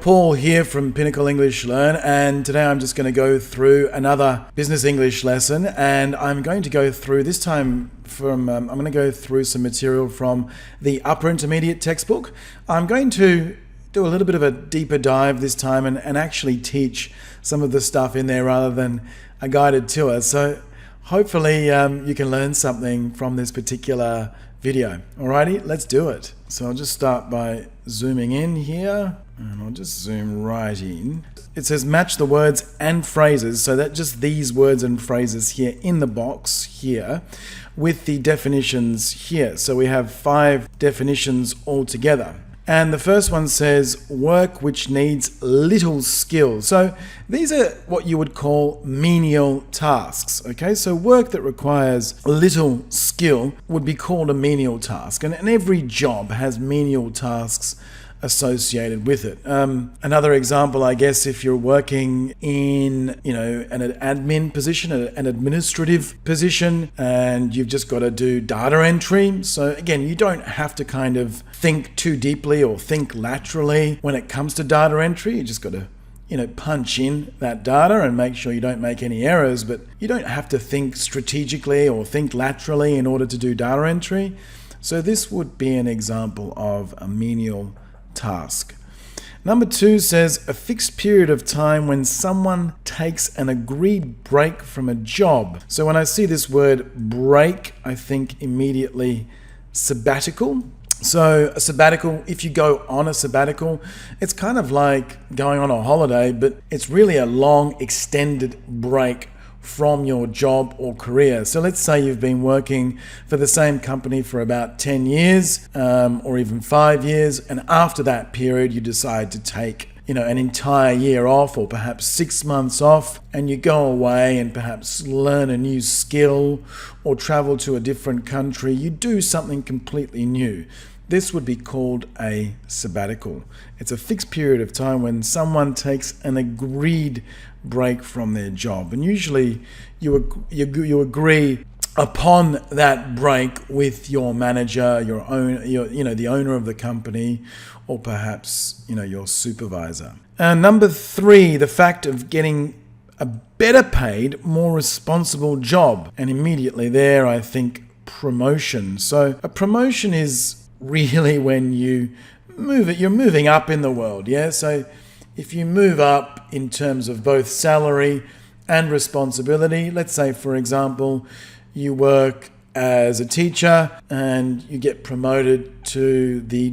Paul here from Pinnacle English Learn, and today I'm just going to go through another business English lesson, and I'm going to go through this time I'm going to go through some material from the upper intermediate textbook. I'm going to do a little bit of a deeper dive this time and actually teach some of the stuff in there rather than a guided tour. So hopefully you can learn something from this particular video. Alrighty, let's do it. So I'll just start by zooming in here, and I'll just zoom right in. It says match the words and phrases, so that just these words and phrases here in the box here with the definitions here. So we have 5 definitions altogether. And the first one says work which needs little skill. So these are what you would call menial tasks. Okay, so work that requires little skill would be called a menial task. And every job has menial tasks associated with it. Another example, I guess, if you're working in, an admin position, an administrative position, and you've just got to do data entry. So again, you don't have to kind of think too deeply or think laterally when it comes to data entry. You just got to punch in that data and make sure you don't make any errors, but you don't have to think strategically or think laterally in order to do data entry. So this would be an example of a menial task. Number 2 says a fixed period of time when someone takes an agreed break from a job. So when I see this word break, I think immediately sabbatical. So a sabbatical, if you go on a sabbatical, it's kind of like going on a holiday, but it's really a long extended break from your job or career. So let's say you've been working for the same company for about 10 years or even 5 years, and after that period you decide to take an entire year off or perhaps 6 months off, and you go away and perhaps learn a new skill or travel to a different country. You do something completely new. This would be called a sabbatical. It's a fixed period of time when someone takes an agreed break from their job, and usually you agree upon that break with your manager, the owner of the company, or perhaps your supervisor. And number 3, the fact of getting a better paid, more responsible job, and immediately there I think promotion. So a promotion is really when you're moving up in the world, yeah? So if you move up in terms of both salary and responsibility, let's say, for example, you work as a teacher and you get promoted to the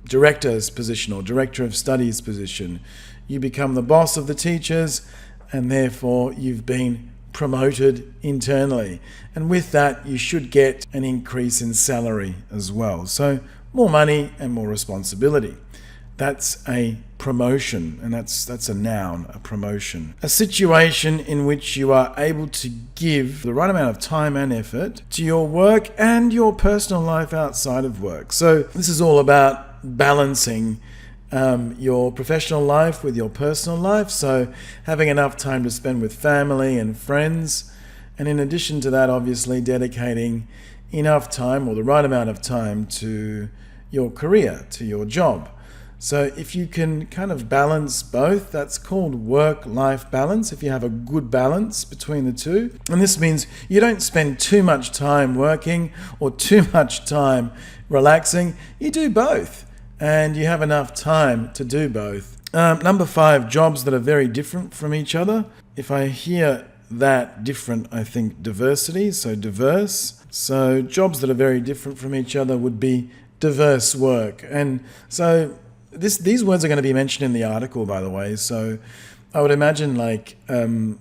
director's position or director of studies position. You become the boss of the teachers, and therefore you've been promoted internally, and with that you should get an increase in salary as well. So more money and more responsibility. That's a promotion, and that's a noun, a promotion. A situation in which you are able to give the right amount of time and effort to your work and your personal life outside of work. So this is all about balancing your professional life with your personal life, so having enough time to spend with family and friends, and in addition to that, obviously dedicating enough time or the right amount of time to your career, to your job. So if you can kind of balance both, that's called work-life balance, if you have a good balance between the two. And this means you don't spend too much time working or too much time relaxing. You do both, and you have enough time to do both. Number 5, jobs that are very different from each other. If I hear that different, I think diversity, so diverse. So jobs that are very different from each other would be diverse work. And so these words are going to be mentioned in the article, by the way. So I would imagine having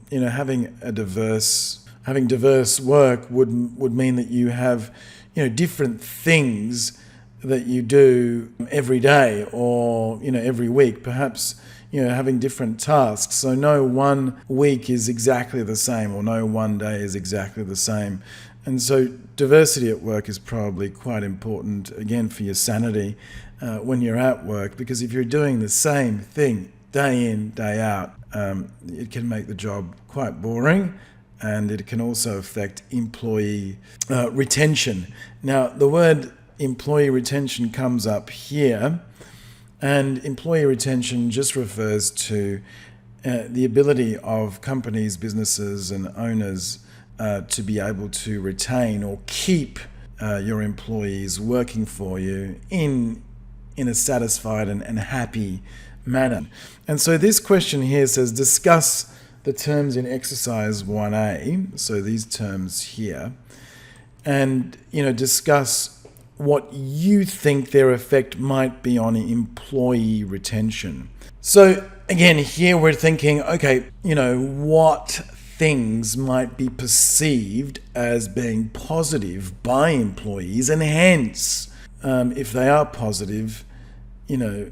diverse work would mean that you have different things that you do every day or every week, perhaps having different tasks. So no one week is exactly the same, or no one day is exactly the same. And so diversity at work is probably quite important, again, for your sanity when you're at work, because if you're doing the same thing day in, day out, it can make the job quite boring, and it can also affect employee retention. Now, the word employee retention comes up here, And employee retention just refers to the ability of companies, businesses, and owners to be able to retain or keep your employees working for you in a satisfied and happy manner. And so this question here says, discuss the terms in exercise 1A, so these terms here, and discuss what you think their effect might be on employee retention. So again, here we're thinking, okay, what things might be perceived as being positive by employees, and hence, if they are positive, do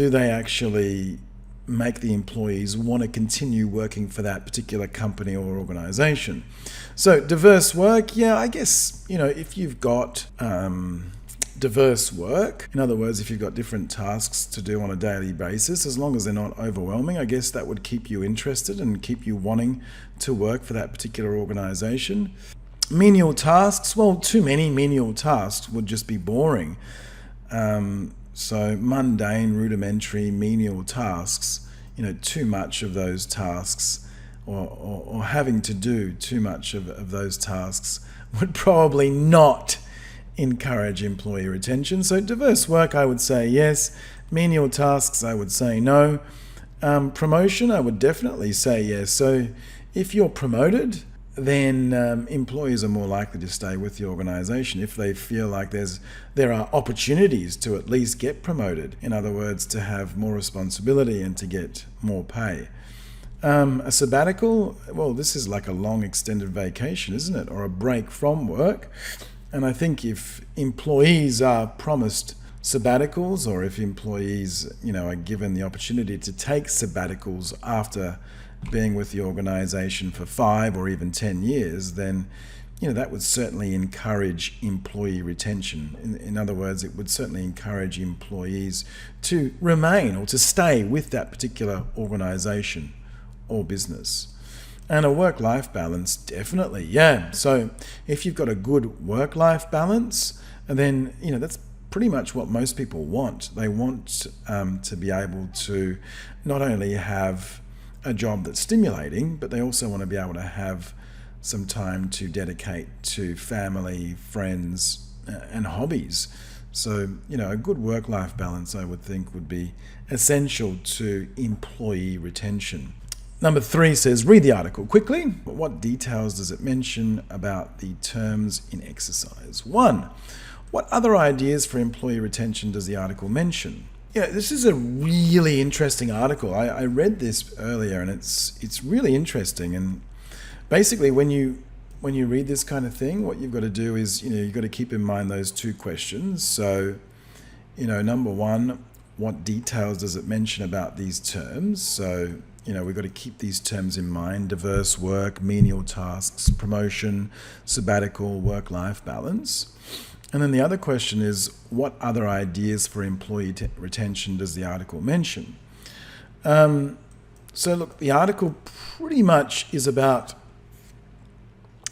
they actually make the employees want to continue working for that particular company or organization? So diverse work, I guess, if you've got diverse work, in other words, if you've got different tasks to do on a daily basis, as long as they're not overwhelming, I guess that would keep you interested and keep you wanting to work for that particular organization. Menial tasks, well, too many menial tasks would just be boring. So mundane, rudimentary, menial tasks, too much of those tasks or having to do too much of those tasks would probably not encourage employee retention. So diverse work, I would say yes. Menial tasks, I would say no. Promotion, I would definitely say yes. So if you're promoted, then employees are more likely to stay with the organization if they feel like there are opportunities to at least get promoted. In other words, to have more responsibility and to get more pay. A sabbatical, well, this is like a long extended vacation, isn't it? Or a break from work. And I think if employees are promised sabbaticals, or if employees, are given the opportunity to take sabbaticals after being with the organization for 5 or even 10 years, then that would certainly encourage employee retention. In other words, it would certainly encourage employees to remain or to stay with that particular organization or business. And a work-life balance, definitely, So if you've got a good work-life balance, then that's pretty much what most people want. They want to be able to not only have a job that's stimulating, but they also want to be able to have some time to dedicate to family, friends, and hobbies. So, a good work-life balance, I would think, would be essential to employee retention. Number 3 says, read the article quickly. What details does it mention about the terms in exercise 1? What other ideas for employee retention does the article mention? This is a really interesting article. I read this earlier, and it's really interesting. And basically, when you read this kind of thing, what you've got to do is, you've got to keep in mind those 2 questions. So, number 1, what details does it mention about these terms? So, we've got to keep these terms in mind: diverse work, menial tasks, promotion, sabbatical, work-life balance. And then the other question is, what other ideas for employee retention does the article mention? So look, the article pretty much is about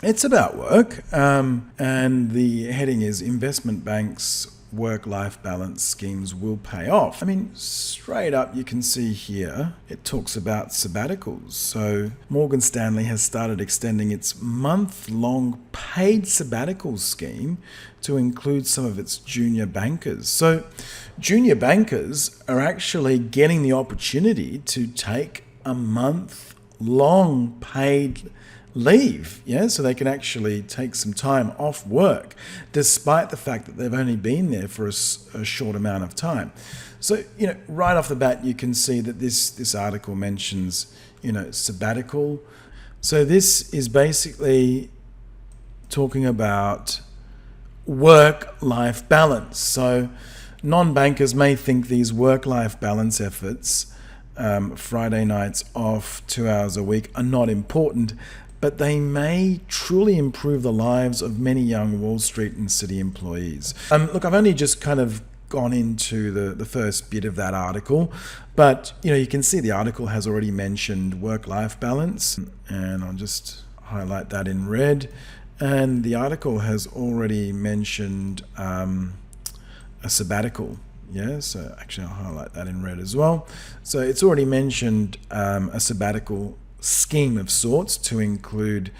work, and the heading is investment banks work-life balance schemes will pay off. I mean, straight up you can see here it talks about sabbaticals. So Morgan Stanley has started extending its month-long paid sabbatical scheme to include some of its junior bankers. So junior bankers are actually getting the opportunity to take a month-long paid leave, so they can actually take some time off work, despite the fact that they've only been there for a short amount of time. So, right off the bat, you can see that this article mentions, sabbatical. So this is basically talking about work-life balance. So non-bankers may think these work-life balance efforts, Friday nights off, 2 hours a week, are not important, but they may truly improve the lives of many young Wall Street and Citi employees. Look, I've only just kind of gone into the first bit of that article, but you can see the article has already mentioned work-life balance, and I'll just highlight that in red. And the article has already mentioned a sabbatical, Yeah, so actually I'll highlight that in red as well. So it's already mentioned a sabbatical scheme of sorts to include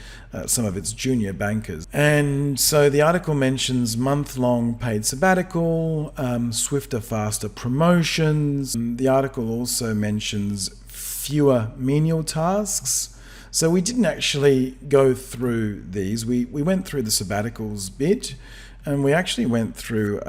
some of its junior bankers. And so the article mentions month-long paid sabbatical, swifter, faster promotions. The article also mentions fewer menial tasks. So we didn't actually go through these. We went through the sabbaticals bit, and we actually went through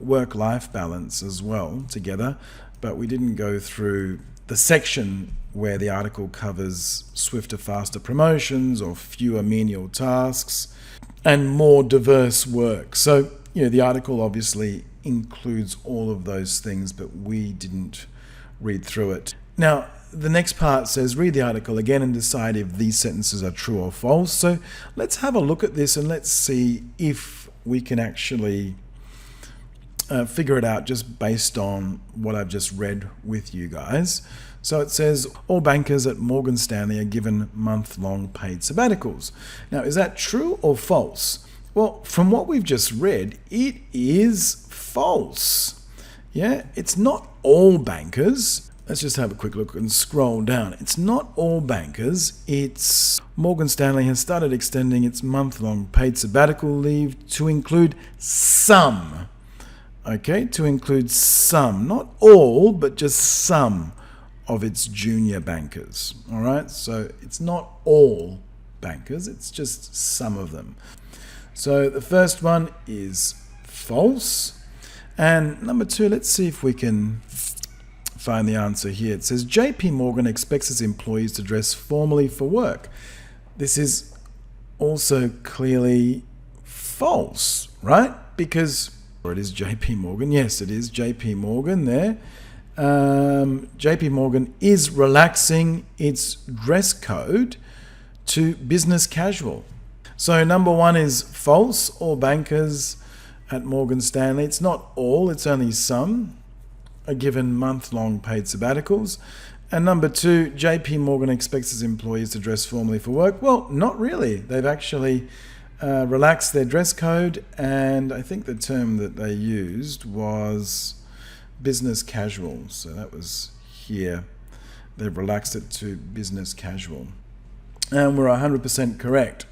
work-life balance as well together, but we didn't go through the section where the article covers swifter, faster promotions or fewer menial tasks and more diverse work. So, the article obviously includes all of those things, but we didn't read through it. Now, the next part says, read the article again and decide if these sentences are true or false. So let's have a look at this and let's see if we can actually figure it out just based on what I've just read with you guys. So it says, all bankers at Morgan Stanley are given month-long paid sabbaticals. Now, is that true or false? Well, from what we've just read, it is false. Yeah, it's not all bankers. Let's just have a quick look and scroll down. It's not all bankers. It's Morgan Stanley has started extending its month-long paid sabbatical leave to include some. Okay, to include some, not all, but just some of its junior bankers. All right, so it's not all bankers, it's just some of them. So the first one is false. And number two, let's see if we can find the answer here. It says, JP Morgan expects its employees to dress formally for work. This is also clearly false, right? Because, or it is JP Morgan. Yes, it is JP Morgan there. JP Morgan is relaxing its dress code to business casual. So number one is false. All bankers at Morgan Stanley, it's not all, it's only some, are given month-long paid sabbaticals. And number two, JP Morgan expects its employees to dress formally for work. Well, not really. They've actually relaxed their dress code, and I think the term that they used was business casual. So that was here. They've relaxed it to business casual. And we're 100% correct.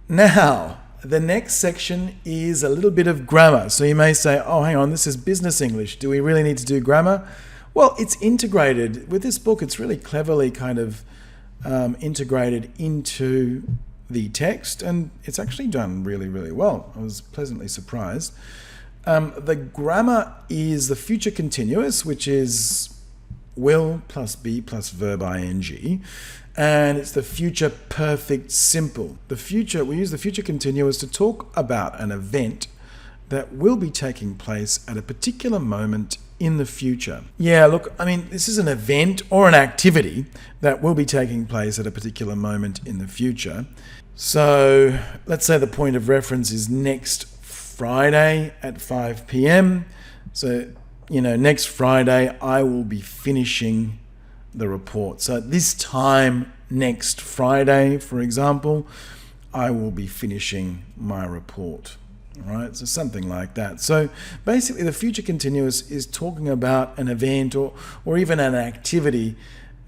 Now, the next section is a little bit of grammar. So you may say, oh, hang on, this is business English. Do we really need to do grammar? Well, it's integrated. With this book, it's really cleverly kind of integrated into the text, and it's actually done really, really well. I was pleasantly surprised. The grammar is the future continuous, which is will plus be plus verb ing, and it's the future perfect simple. We use the future continuous to talk about an event that will be taking place at a particular moment in the future. Yeah, look, I mean, this is an event or an activity that will be taking place at a particular moment in the future. So let's say the point of reference is next Friday at 5 p.m. So, next Friday I will be finishing the report. So at this time next Friday, for example, I will be finishing my report. All right, so something like that. So basically the future continuous is talking about an event or even an activity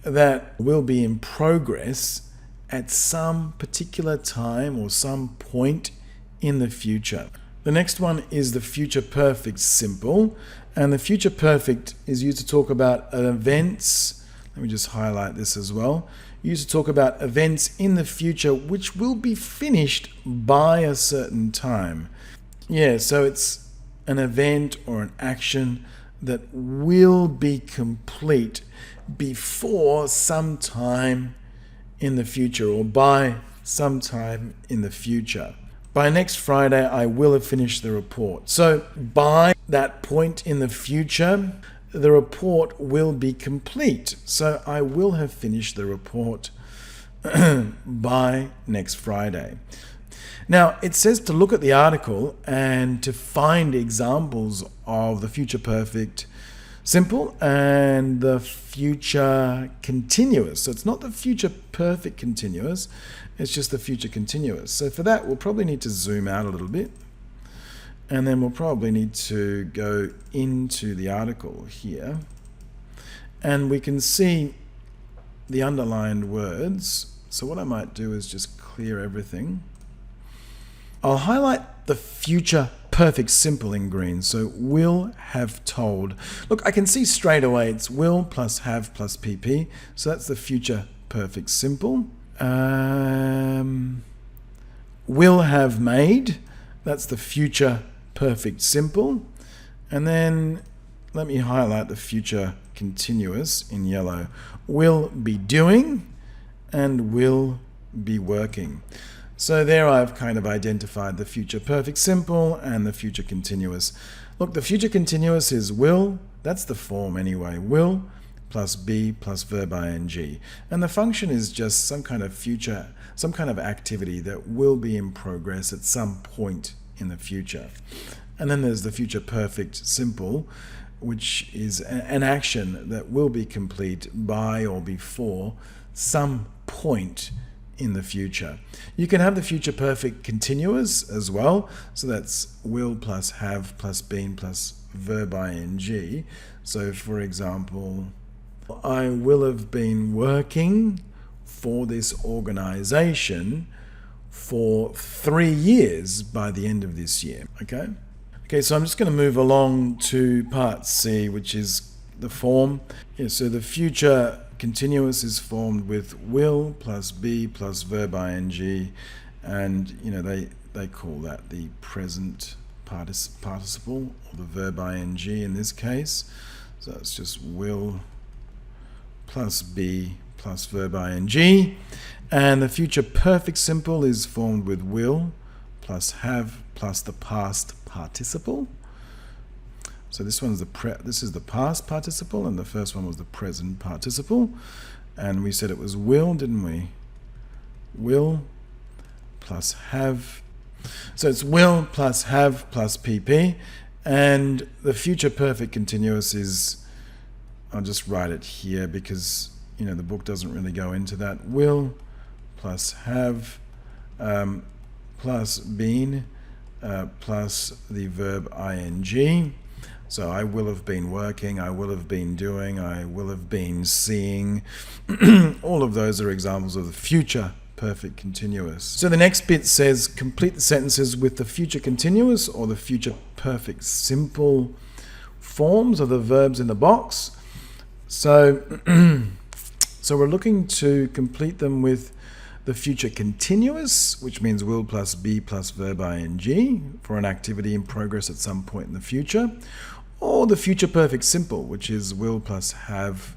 that will be in progress at some particular time or some point in the future. The next one is the future perfect simple, and the future perfect is used to talk about events. Let me just highlight this as well. Used to talk about events in the future which will be finished by a certain time. Yeah, so it's an event or an action that will be complete before some time in the future or by some time in the future. By next Friday, I will have finished the report. So by that point in the future, the report will be complete. So I will have finished the report by next Friday. Now, it says to look at the article and to find examples of the future perfect simple and the future continuous. So it's not the future perfect continuous, it's just the future continuous. So for that, we'll probably need to zoom out a little bit And then we'll probably need to go into the article here. And we can see the underlined words. So what I might do is just clear everything. I'll highlight the future perfect simple in green. So will, have, told. Look, I can see straight away it's will plus have plus PP. So that's the future perfect simple. Will have made. That's the future perfect simple. And then let me highlight the future continuous in yellow. Will be doing and will be working. So there I've kind of identified the future perfect simple and the future continuous. Look, the future continuous is will, that's the form anyway, will plus be plus verb ing. And the function is just some kind of future, some kind of activity that will be in progress at some point in the future. And then there's the future perfect simple, which is an action that will be complete by or before some point in the future. You can have the future perfect continuous as well. So that's will plus have plus been plus verb ing. So for example, I will have been working for this organization for 3 years by the end of this year. Okay, so I'm just going to move along to part C, which is the form. So the future continuous is formed with will plus be plus verb ing, and they call that the present participle, or the verb ing in this case. So it's just will plus be plus verb ing. And the future perfect simple is formed with will plus have plus the past participle. So this is the past participle, and the first one was the present participle. And we said it was will, didn't we? Will plus have. So it's will plus have plus PP. And the future perfect continuous is, I'll just write it here because the book doesn't really go into that. Will plus have plus been plus the verb ing. So I will have been working, I will have been doing, I will have been seeing. All of those are examples of the future perfect continuous. So the next bit says complete the sentences with the future continuous or the future perfect simple forms of the verbs in the box. So we're looking to complete them with the future continuous, which means will plus be plus verb ing for an activity in progress at some point in the future, or the future perfect simple, which is will plus have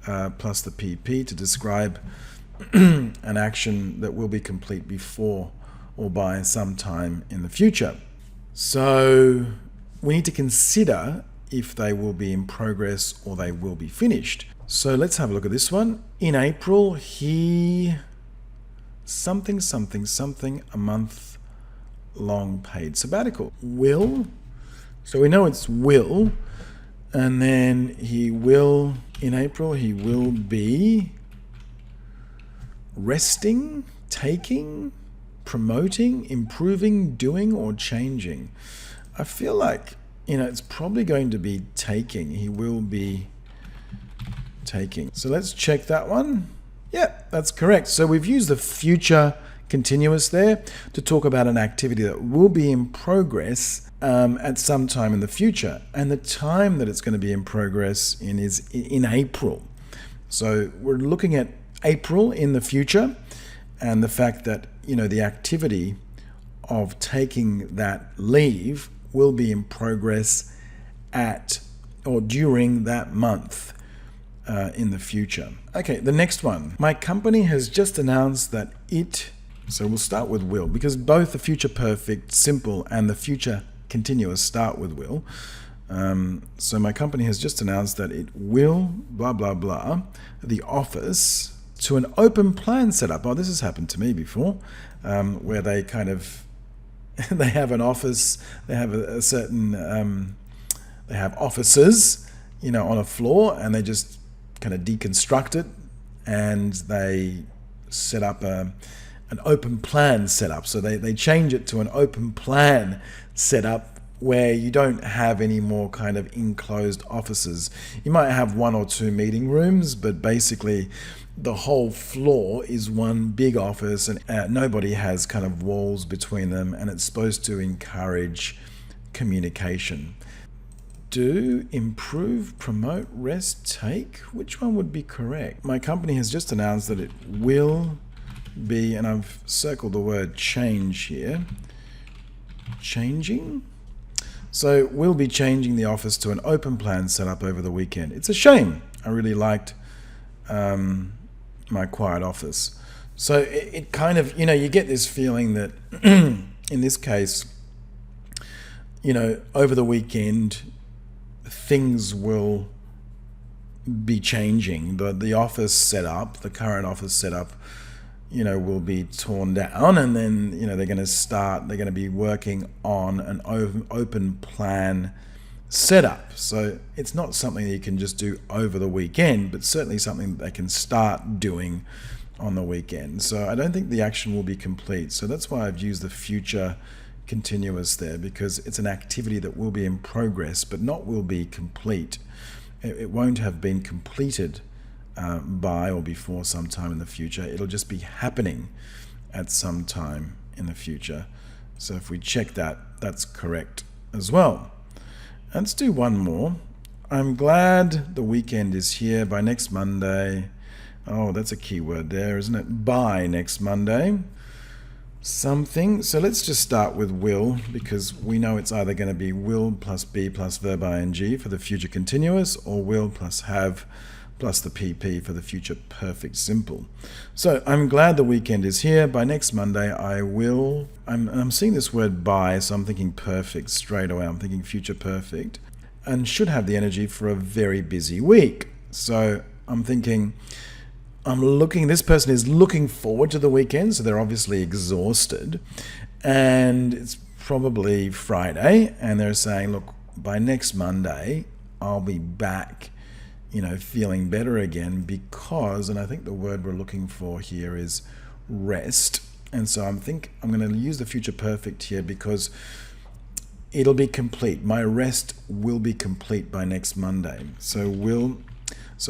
plus the PP to describe an action that will be complete before or by some time in the future. So we need to consider if they will be in progress or they will be finished. So let's have a look at this one. In April, he something a month long paid sabbatical. Will, so we know it's will, and then he will, in April, he will be resting, taking, promoting, improving, doing, or changing. I feel like, it's probably going to be taking. He will be taking. So let's check that one. Yeah, that's correct. So we've used the future continuous there to talk about an activity that will be in progress at some time in the future. And the time that it's going to be in progress in is in April. So we're looking at April in the future and the fact that, the activity of taking that leave will be in progress at or during that month. In the future. Okay, the next one. My company has just announced that so we'll start with will, because both the future perfect simple and the future continuous start with will. So my company has just announced that it will, blah, blah, blah, the office to an open plan setup. Oh, this has happened to me before, where they kind of, they have an office, they have a certain, they have offices, on a floor, and they just kind of deconstruct it, and they set up an open plan setup. So they change it to an open plan setup where you don't have any more kind of enclosed offices. You might have 1 or 2 meeting rooms, but basically the whole floor is one big office, and nobody has kind of walls between them, and it's supposed to encourage communication. Do, improve, promote, rest, take? Which one would be correct? My company has just announced that it will be, and I've circled the word change here, changing. So we'll be changing the office to an open plan setup over the weekend. It's a shame. I really liked my quiet office. So it kind of, you get this feeling that in this case, over the weekend, things will be changing. The office setup, the current office setup, will be torn down, and then, they're going to be working on an open plan setup. So it's not something that you can just do over the weekend, but certainly something that they can start doing on the weekend. So I don't think the action will be complete. So that's why I've used the future continuous there, because it's an activity that will be in progress, but not will be complete. It won't have been completed by or before sometime in the future. It'll just be happening at some time in the future. So if we check that, that's correct as well. Let's do one more. I'm glad the weekend is here. By next Monday. Oh, that's a key word there, isn't it? By next Monday. Something. So let's just start with will, because we know it's either going to be will plus be plus verb ing for the future continuous, or will plus have plus the PP for the future perfect simple. So I'm glad the weekend is here. By next Monday, I'm seeing this word by, so I'm thinking perfect straight away. I'm thinking future perfect, and should have the energy for a very busy week. So I'm thinking, this person is looking forward to the weekend, so they're obviously exhausted, and it's probably Friday, and they're saying, look, by next Monday, I'll be back feeling better again, because, and I think the word we're looking for here is rest. And so I'm going to use the future perfect here, because it'll be complete. My rest will be complete by next Monday. So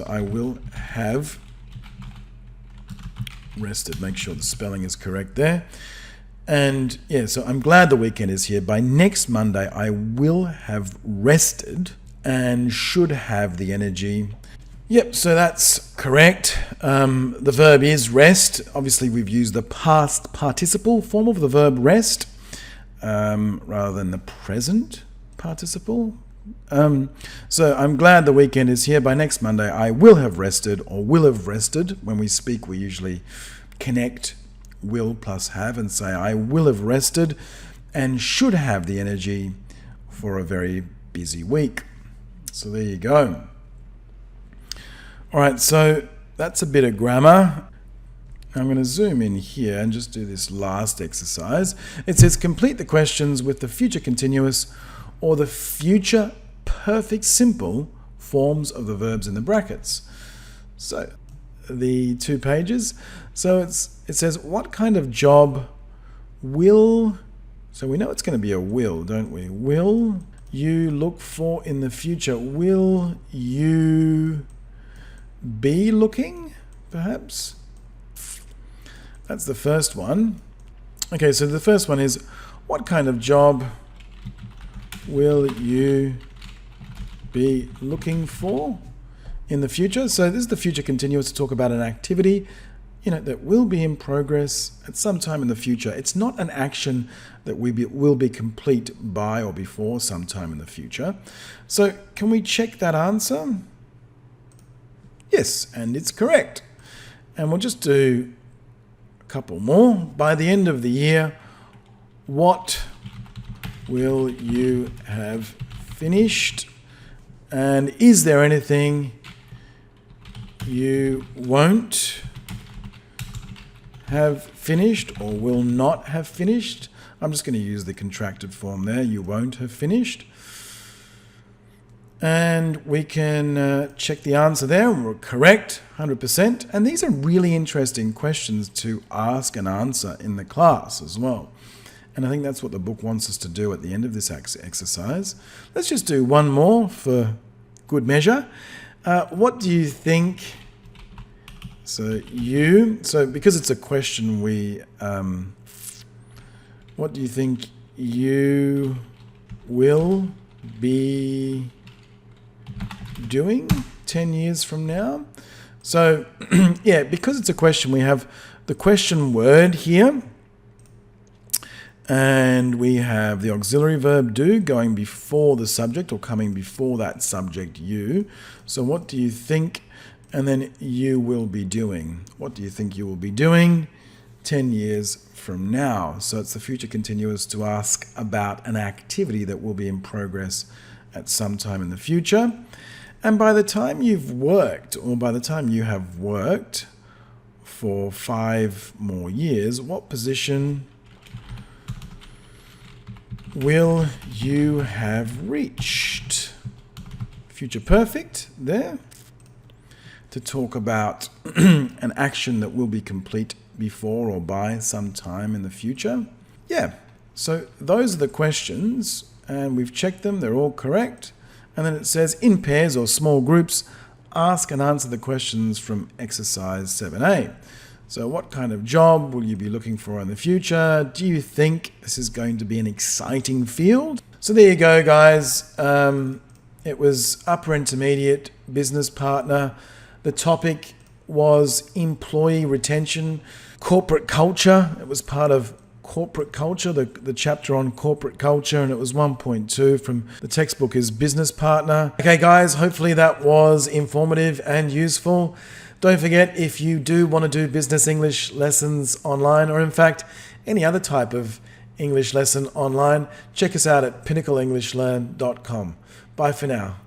I will have rested. Make sure the spelling is correct there. And so I'm glad the weekend is here. By next Monday, I will have rested and should have the energy. Yep, so that's correct. The verb is rest. Obviously, we've used the past participle form of the verb rest rather than the present participle. So I'm glad the weekend is here. By next Monday, I will have rested, or will have rested. When we speak, we usually connect will plus have and say, I will have rested and should have the energy for a very busy week. So there you go. All right, so that's a bit of grammar. I'm going to zoom in here and just do this last exercise. It says complete the questions with the future continuous or the future perfect simple forms of the verbs in the brackets. So the 2 pages. So it says, what kind of job will, so we know it's going to be a will, don't we? Will you look for in the future? Will you be looking, perhaps? That's the first one. Okay, so the first one is, what kind of job will you be looking for in the future? So this is the future continuous to talk about an activity, that will be in progress at some time in the future. It's not an action that will be complete by or before sometime in the future. So can we check that answer? Yes, and it's correct. And we'll just do a couple more. By the end of the year, what will you have finished? And is there anything you won't have finished or will not have finished? I'm just going to use the contracted form there. You won't have finished. And we can check the answer there. We're correct, 100%. And these are really interesting questions to ask and answer in the class as well. And I think that's what the book wants us to do at the end of this exercise. Let's just do one more for good measure. What do you think? So because it's a question, what do you think you will be doing 10 years from now? So yeah, because it's a question, we have the question word here, and we have the auxiliary verb do going before the subject or coming before that subject you. So what do you think? And then you will be doing. What do you think you will be doing 10 years from now? So it's the future continuous to ask about an activity that will be in progress at some time in the future. And by the time you've worked, or by the time you have worked for 5 more years, what position will you have reached? Future perfect there, to talk about an action that will be complete before or by some time in the future. Yeah, so those are the questions, and we've checked them, they're all correct. And then it says, in pairs or small groups, ask and answer the questions from exercise 7a. So what kind of job will you be looking for in the future? Do you think this is going to be an exciting field? So there you go, guys. It was upper intermediate business partner. The topic was employee retention, corporate culture. It was part of corporate culture, the chapter on corporate culture, and it was 1.2 from the textbook is business partner. Okay, guys, hopefully that was informative and useful. Don't forget, if you do want to do business English lessons online, or in fact, any other type of English lesson online, check us out at pinnacleenglishlearn.com. Bye for now.